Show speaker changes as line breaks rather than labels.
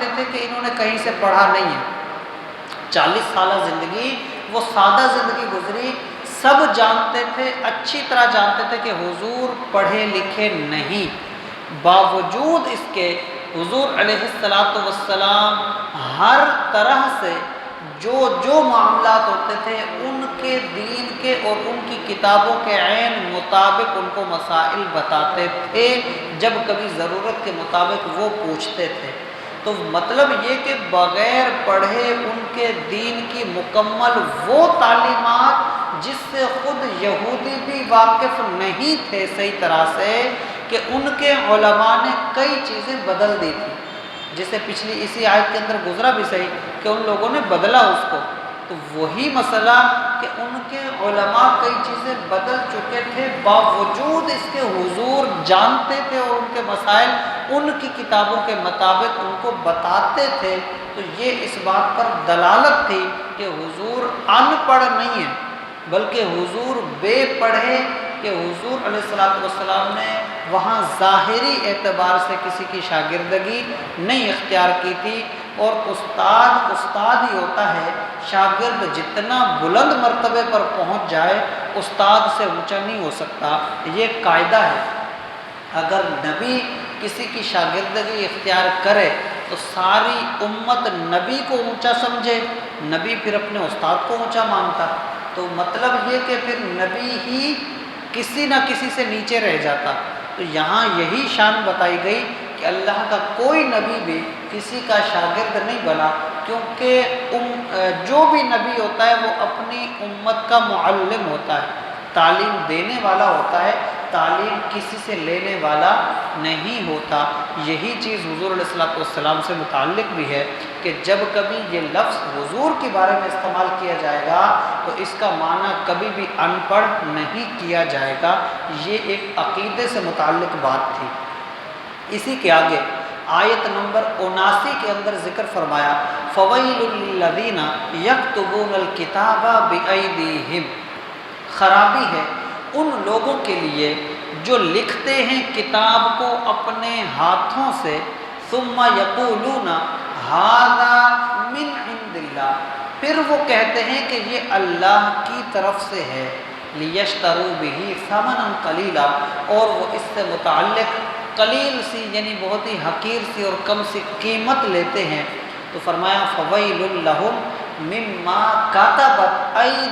سمجھتے تھے کہ انہوں نے کہیں سے پڑھا نہیں ہے. 40 سالہ زندگی وہ سادہ زندگی گزری. سب جانتے تھے، اچھی طرح جانتے تھے کہ حضور پڑھے لکھے نہیں. باوجود اس کے حضور علیہ السلام ہر طرح سے جو معاملات ہوتے تھے ان کے دین کے اور ان کی کتابوں کے عین مطابق ان کو مسائل بتاتے تھے. جب کبھی ضرورت کے مطابق وہ پوچھتے تھے. تو مطلب یہ کہ بغیر پڑھے ان کے دین کی مکمل وہ تعلیمات جس سے خود یہودی بھی واقف نہیں تھے صحیح طرح سے، کہ ان کے علماء نے کئی چیزیں بدل دی تھی. جسے پچھلی اسی آیت کے اندر گزرا بھی صحیح کہ ان لوگوں نے بدلا اس کو. تو وہی مسئلہ کہ ان کے علماء کئی چیزیں بدل چکے تھے، باوجود اس کے حضور جانتے تھے اور ان کے مسائل ان کی کتابوں کے مطابق ان کو بتاتے تھے. تو یہ اس بات پر دلالت تھی کہ حضور ان پڑھ نہیں ہے، بلکہ حضور بے پڑھے، کہ حضور علیہ السلام نے وہاں ظاہری اعتبار سے کسی کی شاگردگی نہیں اختیار کی تھی. اور استاد ہی ہوتا ہے. شاگرد جتنا بلند مرتبے پر پہنچ جائے استاد سے اونچا نہیں ہو سکتا. یہ قاعدہ ہے. اگر نبی کسی کی شاگردگی اختیار کرے تو ساری امت نبی کو اونچا سمجھے، نبی پھر اپنے استاد کو اونچا مانتا. تو مطلب یہ کہ پھر نبی ہی کسی نہ کسی سے نیچے رہ جاتا. تو یہاں یہی شان بتائی گئی کہ اللہ کا کوئی نبی بھی کسی کا شاگرد نہیں بنا، کیونکہ جو بھی نبی ہوتا ہے وہ اپنی امت کا معلم ہوتا ہے، تعلیم دینے والا ہوتا ہے، تعلیم کسی سے لینے والا نہیں ہوتا. یہی چیز حضور علیہ السلام سے متعلق بھی ہے کہ جب کبھی یہ لفظ حضور کے بارے میں استعمال کیا جائے گا تو اس کا معنی کبھی بھی ان پڑھ نہیں کیا جائے گا. یہ ایک عقیدے سے متعلق بات تھی. اسی کے آگے آیت نمبر 79 کے اندر ذکر فرمایا فَوَيْلٌ لِّلَّذِينَ يَكْتُبُونَ الْكِتَابَ بِأَيْدِيهِمْ. خرابی ہے ان لوگوں کے لیے جو لکھتے ہیں کتاب کو اپنے ہاتھوں سے، ثُمَّ يَقُولُونَ هَذَا مِنْ عِنْدِ اللَّهِ، پھر وہ کہتے ہیں کہ یہ اللہ کی طرف سے ہے، لِيَشْتَرُوا بِهِ ثَمَنًا قَلِيلًا، اور وہ اس سے متعلق قلیل سی یعنی بہت ہی حقیر سی اور کم سی قیمت لیتے ہیں. تو فرمایا فَوَيْلٌ لَّهُم مِّمَّا كَتَبَتْ أَيْدِيهِمْ